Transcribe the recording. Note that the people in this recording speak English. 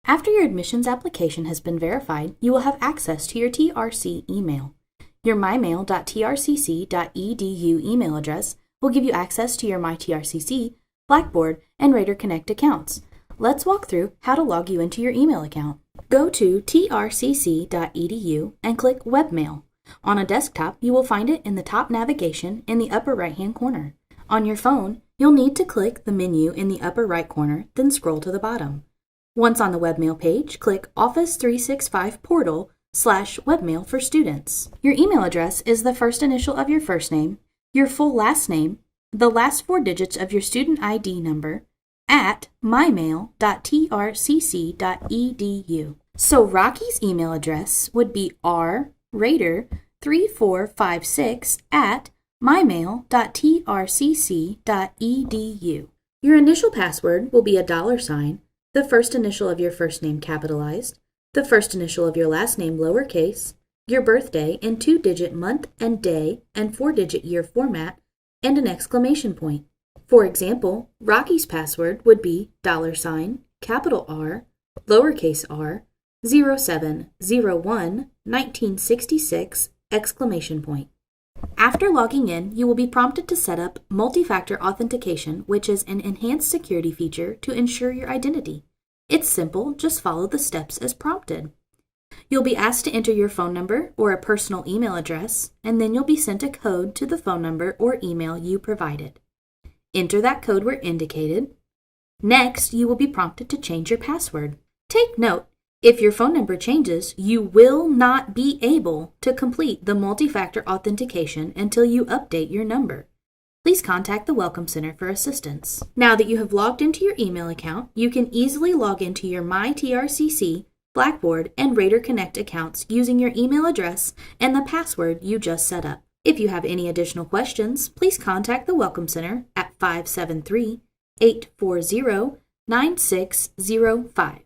After your admissions application has been verified, you will have access to your TRC email. Your mymail.trcc.edu email address will give you access to your MyTRCC, Blackboard, and Rater Connect accounts. Let's walk through how to log you into your email account. Go to trcc.edu and click Webmail. On a desktop, you will find it in the top navigation in the upper right-hand corner. On your phone, you'll need to click the menu in the upper right corner, then scroll to the bottom. Once on the Webmail page, click Office 365 Portal/Webmail for Students. Your email address is the first initial of your first name, your full last name, the last 4 digits of your student ID number, at mymail.trcc.edu. So Rocky's email address would be rrater3456 at mymail.trcc.edu. Your initial password will be a $, the first initial of your first name capitalized, the first initial of your last name lowercase, your birthday in 2-digit month and day and 4-digit year format, and an exclamation point. For example, Rocky's password would be $, capital R, lowercase r, 07/01/1966, exclamation point. After logging in, you will be prompted to set up multi-factor authentication, which is an enhanced security feature to ensure your identity. It's simple, just follow the steps as prompted. You'll be asked to enter your phone number or a personal email address, and then you'll be sent a code to the phone number or email you provided. Enter that code where indicated. Next, you will be prompted to change your password. Take note, if your phone number changes, you will not be able to complete the multi-factor authentication until you update your number. Please contact the Welcome Center for assistance. Now that you have logged into your email account, you can easily log into your MyTRCC, Blackboard, and Rater Connect accounts using your email address and the password you just set up. If you have any additional questions, please contact the Welcome Center at 573-840-9605.